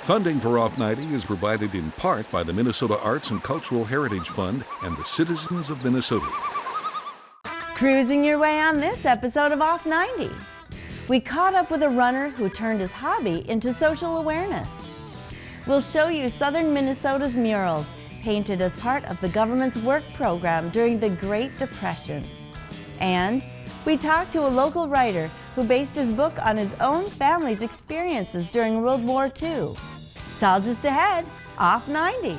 Funding for Off 90 is provided in part by the Minnesota Arts and Cultural Heritage Fund and the citizens of Minnesota. Cruising your way on this episode of Off 90. We caught up with a runner who turned his hobby into social awareness. We'll show you southern Minnesota's murals, painted as part of the government's work program during the Great Depression. And we talked to a local writer who based his book on his own family's experiences during World War II. It's all just ahead, Off 90.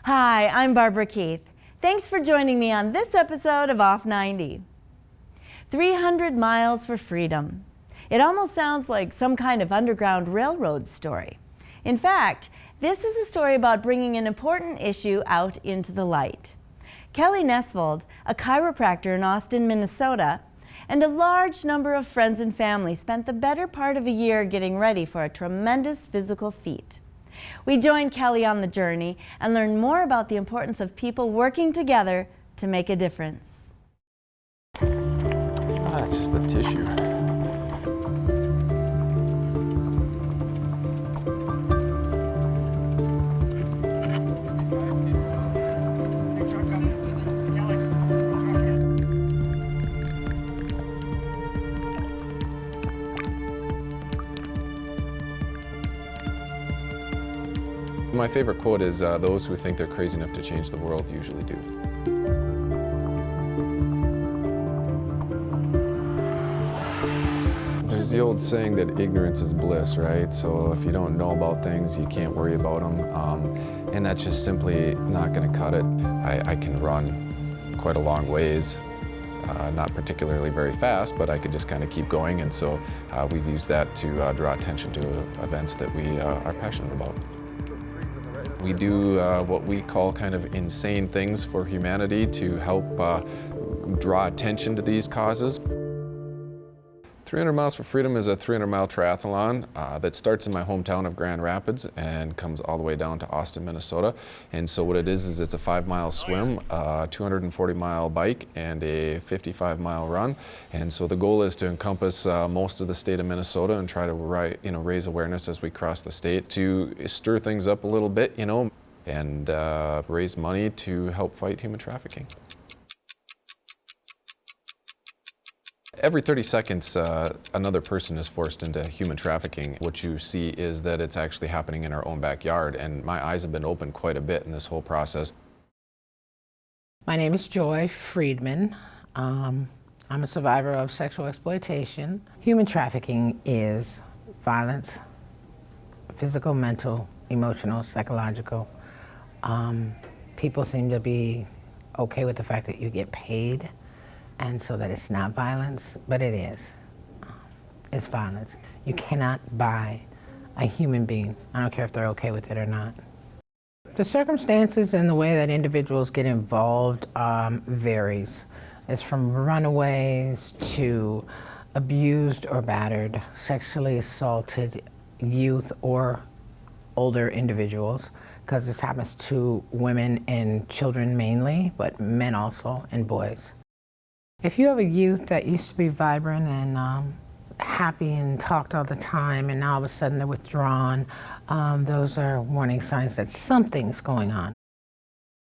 Hi, I'm Barbara Keith. Thanks for joining me on this episode of Off 90. 300 miles for freedom. It almost sounds like some kind of Underground Railroad story. In fact, this is a story about bringing an important issue out into the light. Kelly Nesvold, a chiropractor in Austin, Minnesota, and a large number of friends and family spent the better part of a year getting ready for a tremendous physical feat. We joined Kelly on the journey and learned more about the importance of people working together to make a difference. It's just the tissue. My favorite quote is, those who think they're crazy enough to change the world usually do. There's the old saying that ignorance is bliss, right? So if you don't know about things, you can't worry about them. And that's just simply not going to cut it. I can run quite a long ways, not particularly very fast, but I could just kind of keep going. And so we've used that to draw attention to events that we are passionate about. We do what we call kind of insane things for humanity to help draw attention to these causes. 300 Miles for Freedom is a 300-mile triathlon that starts in my hometown of Grand Rapids and comes all the way down to Austin, Minnesota. And so what it is it's a 5-mile swim, a 240-mile bike, and a 55-mile run. And so the goal is to encompass most of the state of Minnesota and try to raise awareness as we cross the state to stir things up a little bit, and raise money to help fight human trafficking. Every 30 seconds, another person is forced into human trafficking. What you see is that it's actually happening in our own backyard, and my eyes have been opened quite a bit in this whole process. My name is Joy Friedman. I'm a survivor of sexual exploitation. Human trafficking is violence, physical, mental, emotional, psychological. People seem to be okay with the fact that you get paid, and so that it's not violence, but it is. It's violence. You cannot buy a human being. I don't care if they're okay with it or not. The circumstances and the way that individuals get involved varies. It's from runaways to abused or battered, sexually assaulted youth or older individuals, because this happens to women and children mainly, but men also, and boys. If you have a youth that used to be vibrant and happy and talked all the time, and now all of a sudden they're withdrawn, those are warning signs that something's going on.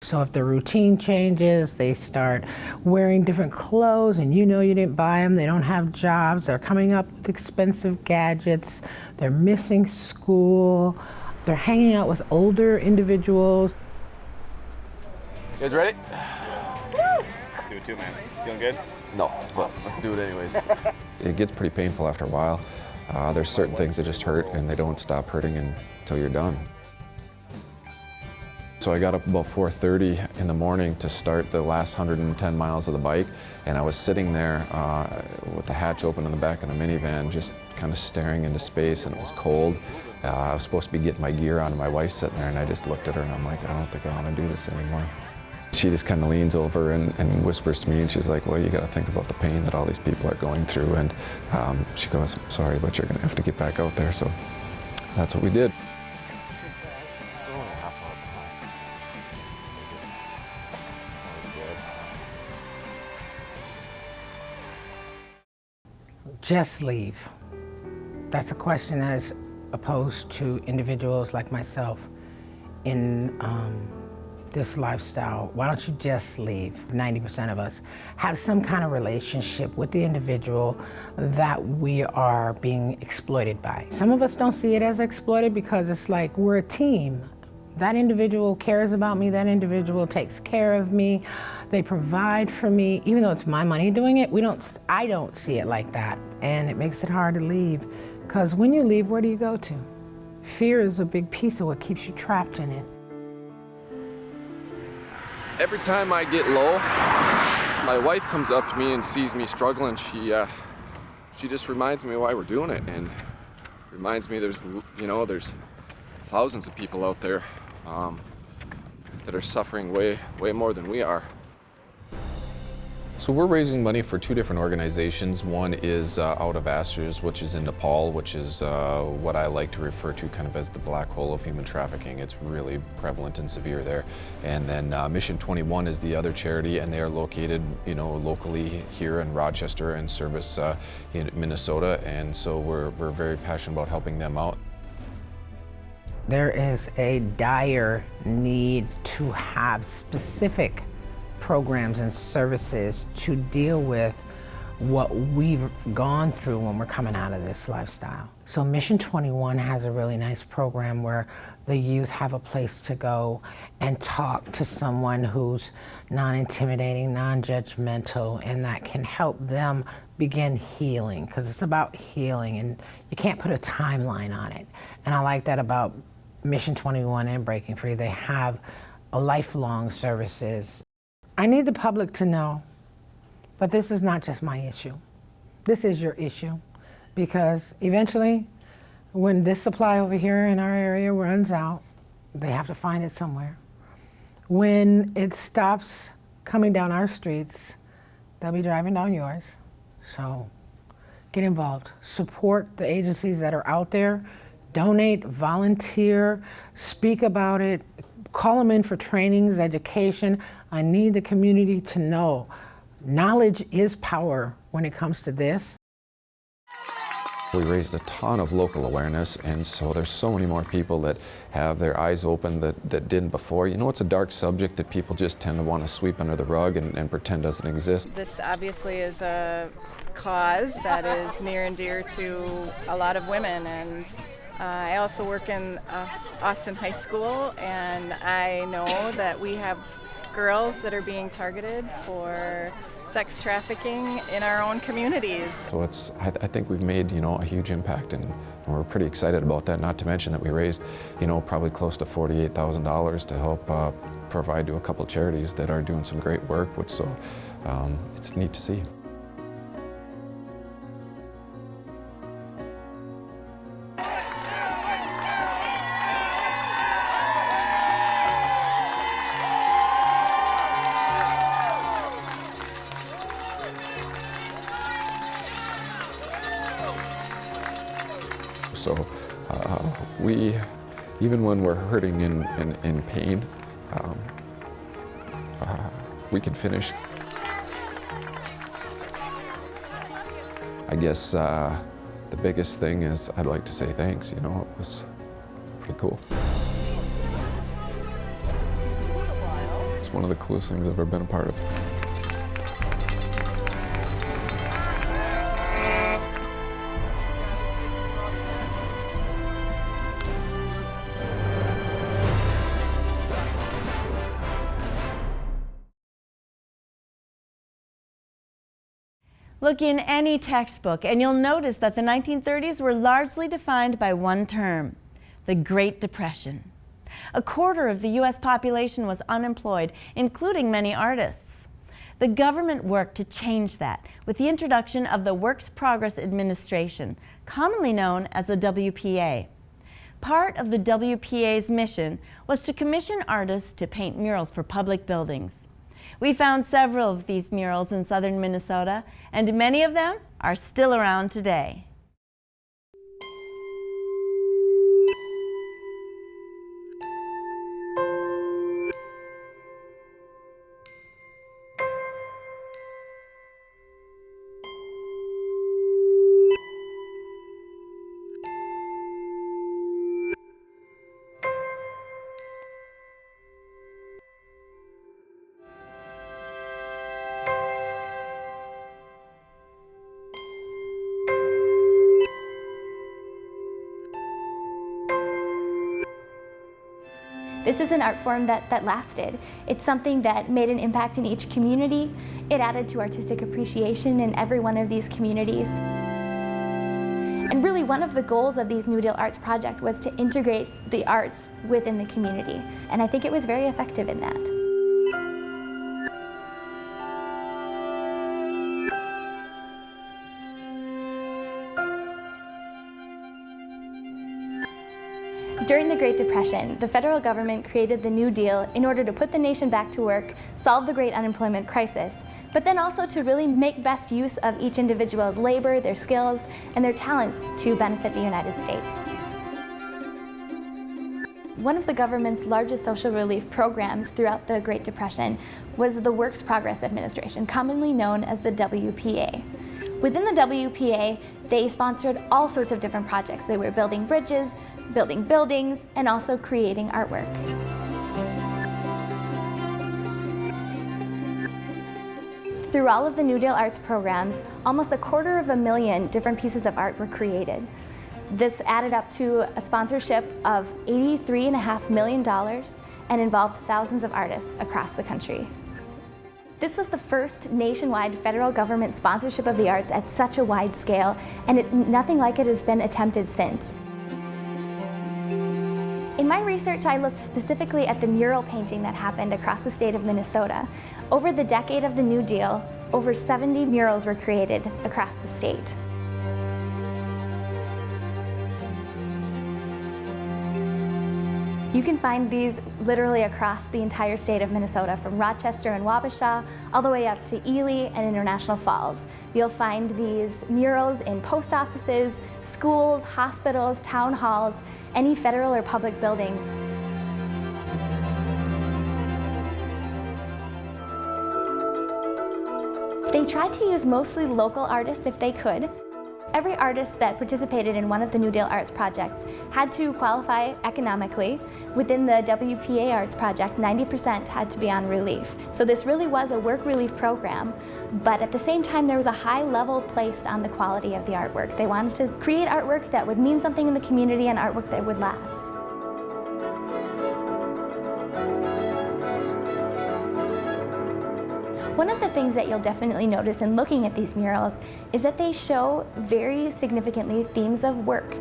So if their routine changes, they start wearing different clothes and you didn't buy them, they don't have jobs, they're coming up with expensive gadgets, they're missing school, they're hanging out with older individuals. You guys ready? Let's do it too, man. Feeling good? No, but let's do it anyways. It gets pretty painful after a while. There's certain things that just hurt and they don't stop hurting until you're done. So I got up about 4:30 in the morning to start the last 110 miles of the bike, and I was sitting there with the hatch open in the back of the minivan, just kind of staring into space, and it was cold. I was supposed to be getting my gear on, and my wife's sitting there, and I just looked at her and I'm like, I don't think I want to do this anymore. She just kind of leans over and whispers to me, and she's like, well, you got to think about the pain that all these people are going through. And she goes, sorry, but you're going to have to get back out there. So that's what we did. Just leave. That's a question that is opposed to individuals like myself in this lifestyle. Why don't you just leave? 90% of us have some kind of relationship with the individual that we are being exploited by. Some of us don't see it as exploited because it's like we're a team. That individual cares about me, that individual takes care of me, they provide for me. Even though it's my money doing it, I don't see it like that. And it makes it hard to leave, because when you leave, where do you go to? Fear is a big piece of what keeps you trapped in it. Every time I get low, my wife comes up to me and sees me struggling. She just reminds me why we're doing it, and reminds me there's thousands of people out there that are suffering way more than we are. So we're raising money for two different organizations. One is out of Asters, which is in Nepal, which is what I like to refer to kind of as the black hole of human trafficking. It's really prevalent and severe there. And then Mission 21 is the other charity, and they are located, locally here in Rochester and service in Minnesota. And so we're very passionate about helping them out. There is a dire need to have specific programs and services to deal with what we've gone through when we're coming out of this lifestyle. So Mission 21 has a really nice program where the youth have a place to go and talk to someone who's non-intimidating, non-judgmental, and that can help them begin healing, because it's about healing and you can't put a timeline on it. And I like that about Mission 21 and Breaking Free. They have a lifelong services. I need the public to know that this is not just my issue. This is your issue, because eventually when this supply over here in our area runs out, they have to find it somewhere. When it stops coming down our streets, they'll be driving down yours. So get involved. Support the agencies that are out there. Donate, volunteer, speak about it, call them in for trainings, education. I need the community to know knowledge is power when it comes to this. We raised a ton of local awareness, and so there's so many more people that have their eyes open that didn't before. It's a dark subject that people just tend to want to sweep under the rug and pretend doesn't exist. This obviously is a cause that is near and dear to a lot of women, and I also work in Austin High School, and I know that we have girls that are being targeted for sex trafficking in our own communities. So I think we've made, a huge impact, and we're pretty excited about that, not to mention that we raised, probably close to $48,000 to help provide to a couple charities that are doing some great work, so it's neat to see. So we, even when we're hurting and in pain, we can finish. I guess the biggest thing is I'd like to say thanks. It was pretty cool. It's one of the coolest things I've ever been a part of. Look in any textbook and you'll notice that the 1930s were largely defined by one term, the Great Depression. A quarter of the U.S. population was unemployed, including many artists. The government worked to change that with the introduction of the Works Progress Administration, commonly known as the WPA. Part of the WPA's mission was to commission artists to paint murals for public buildings. We found several of these murals in southern Minnesota, and many of them are still around today. This is an art form that lasted. It's something that made an impact in each community. It added to artistic appreciation in every one of these communities. And really one of the goals of these New Deal Arts Project was to integrate the arts within the community. And I think it was very effective in that. During the Great Depression, the federal government created the New Deal in order to put the nation back to work, solve the great unemployment crisis, but then also to really make best use of each individual's labor, their skills, and their talents to benefit the United States. One of the government's largest social relief programs throughout the Great Depression was the Works Progress Administration, commonly known as the WPA. Within the WPA, they sponsored all sorts of different projects. They were building bridges, building buildings, and also creating artwork. Through all of the New Deal Arts programs, almost 250,000 different pieces of art were created. This added up to a sponsorship of $83.5 million and involved thousands of artists across the country. This was the first nationwide federal government sponsorship of the arts at such a wide scale, and nothing like it has been attempted since. In my research, I looked specifically at the mural painting that happened across the state of Minnesota. Over the decade of the New Deal, over 70 murals were created across the state. You can find these literally across the entire state of Minnesota, from Rochester and Wabasha all the way up to Ely and International Falls. You'll find these murals in post offices, schools, hospitals, town halls, any federal or public building. They tried to use mostly local artists if they could. Every artist that participated in one of the New Deal Arts projects had to qualify economically. Within the WPA Arts Project, 90% had to be on relief. So this really was a work relief program, but at the same time there was a high level placed on the quality of the artwork. They wanted to create artwork that would mean something in the community and artwork that would last. One of the things that you'll definitely notice in looking at these murals is that they show very significantly themes of work.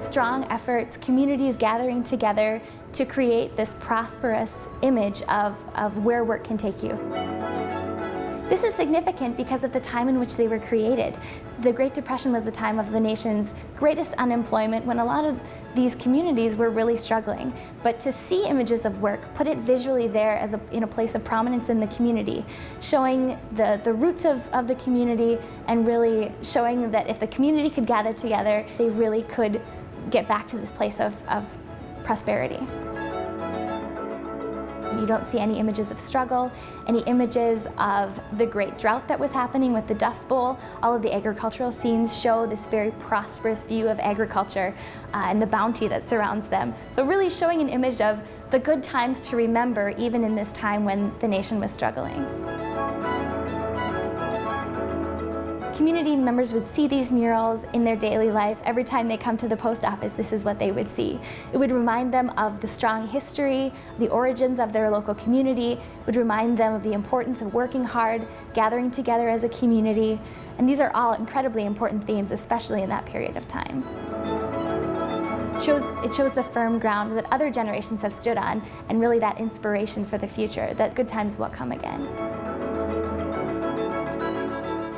Strong efforts, communities gathering together to create this prosperous image of where work can take you. This is significant because of the time in which they were created. The Great Depression was the time of the nation's greatest unemployment, when a lot of these communities were really struggling. But to see images of work, put it visually there as in a place of prominence in the community, showing the roots of the community, and really showing that if the community could gather together, they really could get back to this place of prosperity. You don't see any images of struggle, any images of the great drought that was happening with the Dust Bowl. All of the agricultural scenes show this very prosperous view of agriculture and the bounty that surrounds them. So really showing an image of the good times to remember, even in this time when the nation was struggling. Community members would see these murals in their daily life. Every time they come to the post office, this is what they would see. It would remind them of the strong history, the origins of their local community. It would remind them of the importance of working hard, gathering together as a community. And these are all incredibly important themes, especially in that period of time. It shows the firm ground that other generations have stood on, and really that inspiration for the future, that good times will come again.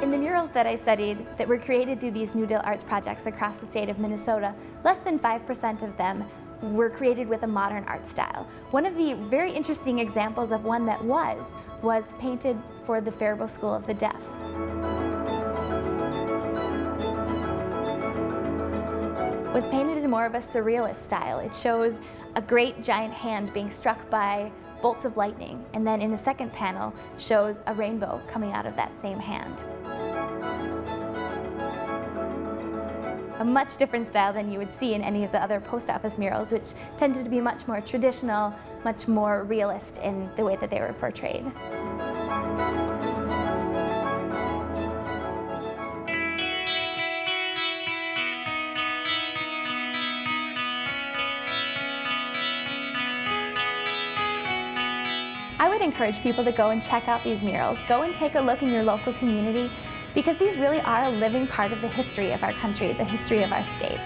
In the murals that I studied that were created through these New Deal Arts projects across the state of Minnesota, less than 5% of them were created with a modern art style. One of the very interesting examples of one that was painted for the Faribault School of the Deaf. Was painted in more of a surrealist style. It shows a great giant hand being struck by bolts of lightning, and then in the second panel shows a rainbow coming out of that same hand. A much different style than you would see in any of the other post office murals, which tended to be much more traditional, much more realist in the way that they were portrayed. I would encourage people to go and check out these murals. Go and take a look in your local community, because these really are a living part of the history of our country, the history of our state.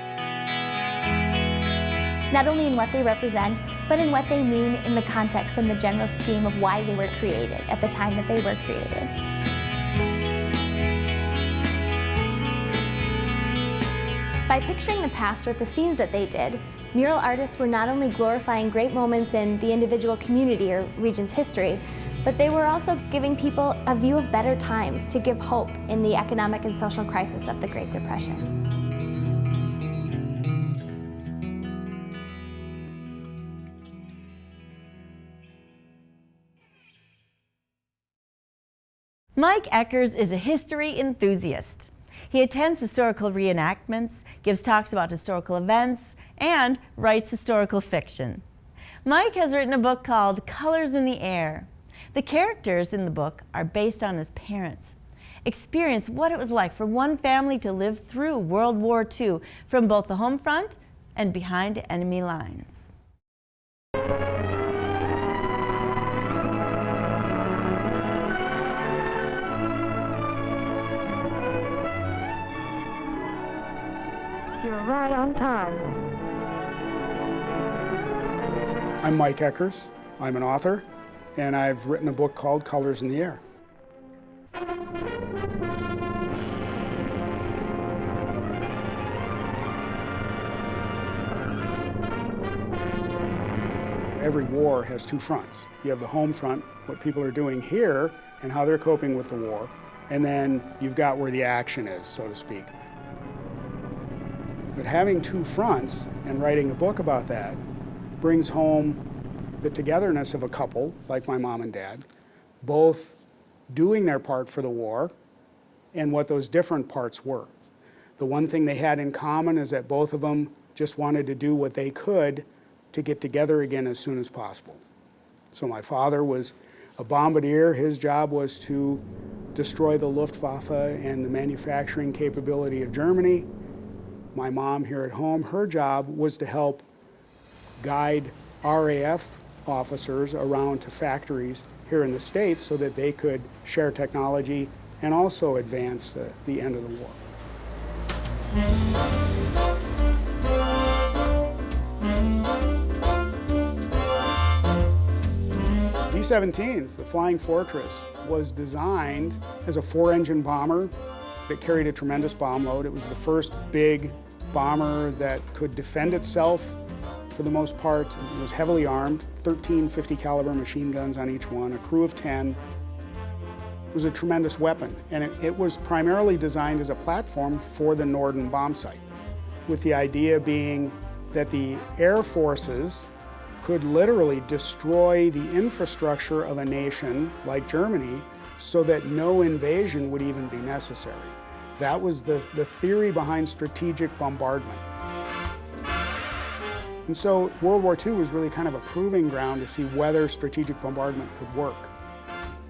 Not only in what they represent, but in what they mean in the context and the general scheme of why they were created at the time that they were created. By picturing the past with the scenes that they did, mural artists were not only glorifying great moments in the individual community or region's history, but they were also giving people a view of better times to give hope in the economic and social crisis of the Great Depression. Mike Eckers is a history enthusiast. He attends historical reenactments, gives talks about historical events, and writes historical fiction. Mike has written a book called Colors in the Air. The characters in the book are based on his parents. Experience what it was like for one family to live through World War II from both the home front and behind enemy lines. You're right on time. I'm Mike Eckers. I'm an author, and I've written a book called Colors in the Air. Every war has two fronts. You have the home front, what people are doing here, and how they're coping with the war, and then you've got where the action is, so to speak. But having two fronts and writing a book about that brings home the togetherness of a couple, like my mom and dad, both doing their part for the war and what those different parts were. The one thing they had in common is that both of them just wanted to do what they could to get together again as soon as possible. So my father was a bombardier. His job was to destroy the Luftwaffe and the manufacturing capability of Germany. My mom here at home, her job was to help guide RAF officers around to factories here in the States so that they could share technology and also advance the end of the war. B-17s, the Flying Fortress, was designed as a 4-engine bomber. It carried a tremendous bomb load. It was the first big bomber that could defend itself for the most part. It was heavily armed, 13 50 caliber machine guns on each one, a crew of 10. It was a tremendous weapon, and it was primarily designed as a platform for the Norden bomb site, with the idea being that the air forces could literally destroy the infrastructure of a nation like Germany so that no invasion would even be necessary. That was the theory behind strategic bombardment. And so World War II was really kind of a proving ground to see whether strategic bombardment could work.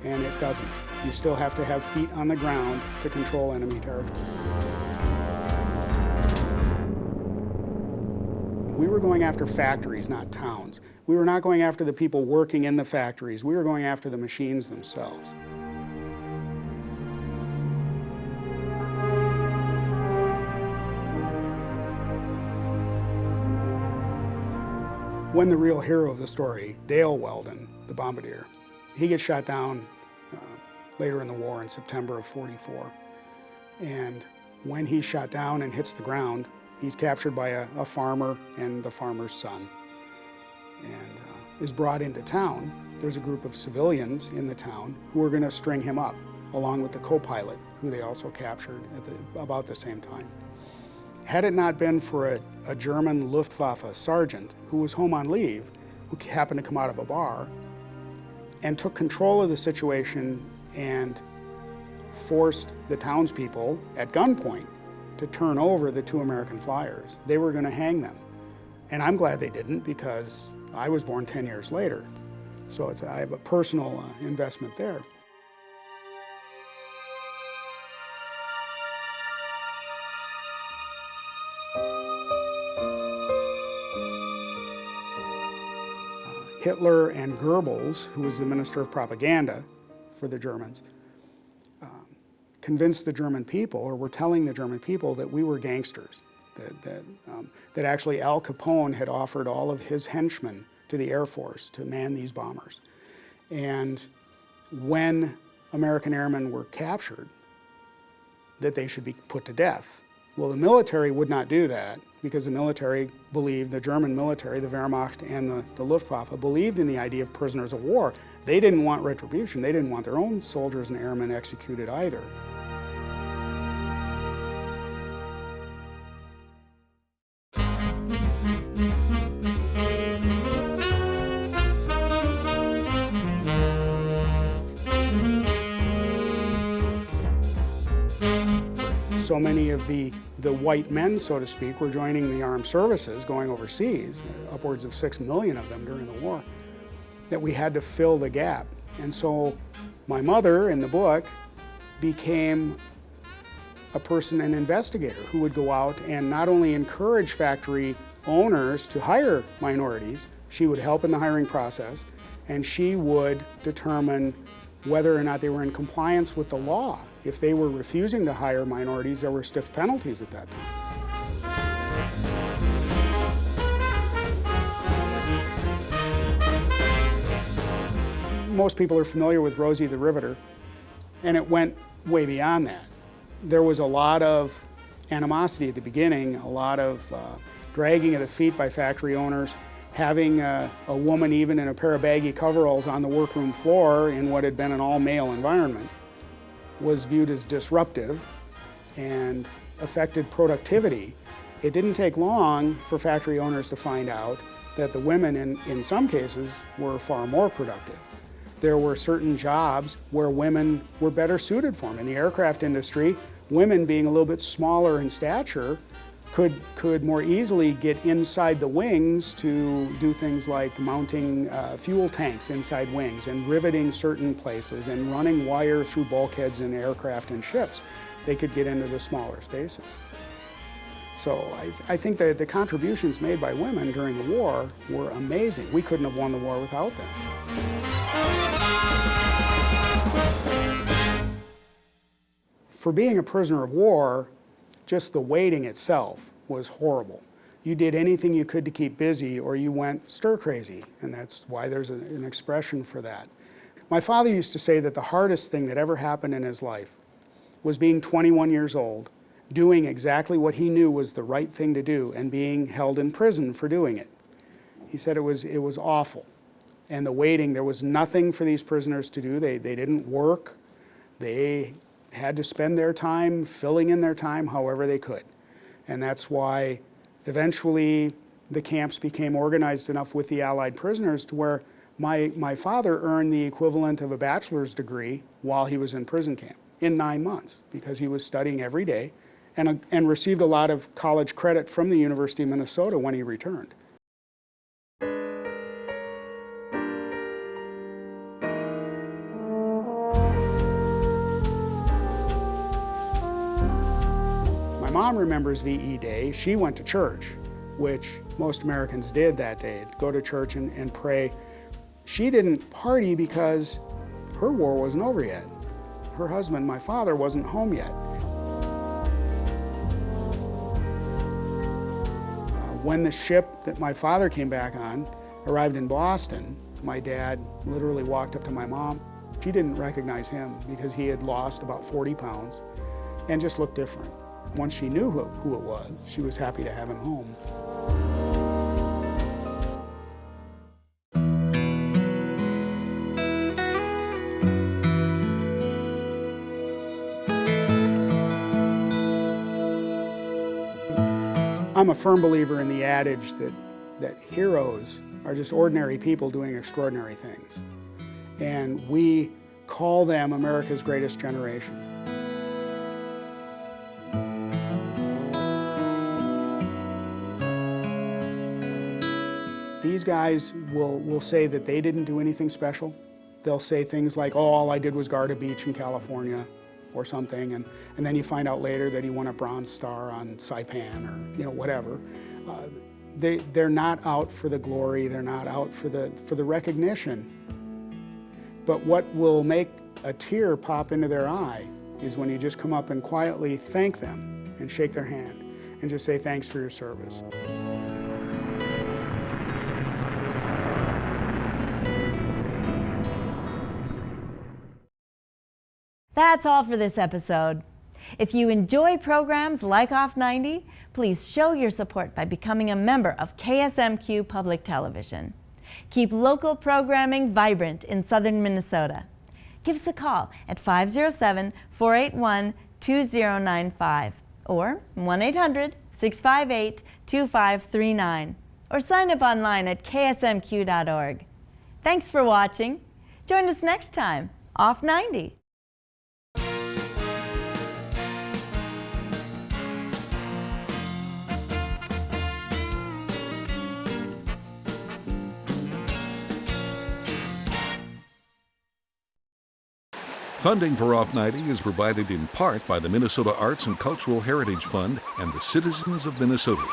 And it doesn't. You still have to have feet on the ground to control enemy territory. We were going after factories, not towns. We were not going after the people working in the factories. We were going after the machines themselves. When the real hero of the story, Dale Weldon, the bombardier, he gets shot down later in the war in September of '44. And when he's shot down and hits the ground, he's captured by a farmer and the farmer's son and is brought into town. There's a group of civilians in the town who are going to string him up, along with the co-pilot, who they also captured at about the same time. Had it not been for a German Luftwaffe sergeant who was home on leave, who happened to come out of a bar, and took control of the situation and forced the townspeople at gunpoint to turn over the 2 American flyers, they were going to hang them. And I'm glad they didn't, because I was born 10 years later. So I have a personal investment there. Hitler and Goebbels, who was the Minister of Propaganda for the Germans, convinced the German people, or were telling the German people, that we were gangsters, that actually Al Capone had offered all of his henchmen to the Air Force to man these bombers. And when American airmen were captured, that they should be put to death. Well, the military would not do that, because the military believed, the German military, the Wehrmacht and the Luftwaffe, believed in the idea of prisoners of war. They didn't want retribution. They didn't want their own soldiers and airmen executed either. So many of the white men, so to speak, were joining the armed services, going overseas, upwards of 6 million of them during the war, that we had to fill the gap. And so my mother, in the book, became a person, an investigator, who would go out and not only encourage factory owners to hire minorities, she would help in the hiring process, and she would determine whether or not they were in compliance with the law. If they were refusing to hire minorities, there were stiff penalties at that time. Most people are familiar with Rosie the Riveter, and it went way beyond that. There was a lot of animosity at the beginning, a lot of dragging of the feet by factory owners, having a woman even in a pair of baggy coveralls on the workroom floor in what had been an all-male environment was viewed as disruptive and affected productivity. It didn't take long for factory owners to find out that the women, in some cases, were far more productive. There were certain jobs where women were better suited for them. In the aircraft industry, women, being a little bit smaller in stature, could more easily get inside the wings to do things like mounting fuel tanks inside wings and riveting certain places and running wire through bulkheads in aircraft and ships. They could get into the smaller spaces. So I think that the contributions made by women during the war were amazing. We couldn't have won the war without them. For being a prisoner of war, just the waiting itself was horrible. You did anything you could to keep busy, or you went stir crazy, and that's why there's an expression for that. My father used to say that the hardest thing that ever happened in his life was being 21 years old, doing exactly what he knew was the right thing to do, and being held in prison for doing it. He said it was awful. And the waiting, there was nothing for these prisoners to do. They didn't work. They had to spend their time filling in their time however they could. And that's why eventually the camps became organized enough with the Allied prisoners to where my father earned the equivalent of a bachelor's degree while he was in prison camp in 9 months, because he was studying every day and received a lot of college credit from the University of Minnesota when he returned. My mom remembers VE Day. She went to church, which most Americans did that day, go to church and pray. She didn't party because her war wasn't over yet. Her husband, my father, wasn't home yet. When the ship that my father came back on arrived in Boston, my dad literally walked up to my mom. She didn't recognize him because he had lost about 40 pounds and just looked different. Once she knew who it was, she was happy to have him home. I'm a firm believer in the adage that heroes are just ordinary people doing extraordinary things. And we call them America's greatest generation. These guys will say that they didn't do anything special. They'll say things like, oh, all I did was guard a beach in California or something, and then you find out later that he won a Bronze Star on Saipan or whatever. they're not out for the glory, they're not out for the recognition. But what will make a tear pop into their eye is when you just come up and quietly thank them and shake their hand and just say thanks for your service. That's all for this episode. If you enjoy programs like Off 90, please show your support by becoming a member of KSMQ Public Television. Keep local programming vibrant in southern Minnesota. Give us a call at 507-481-2095 or 1-800-658-2539 or sign up online at ksmq.org. Thanks for watching. Join us next time, Off 90. Funding for Off 90 is provided in part by the Minnesota Arts and Cultural Heritage Fund and the citizens of Minnesota.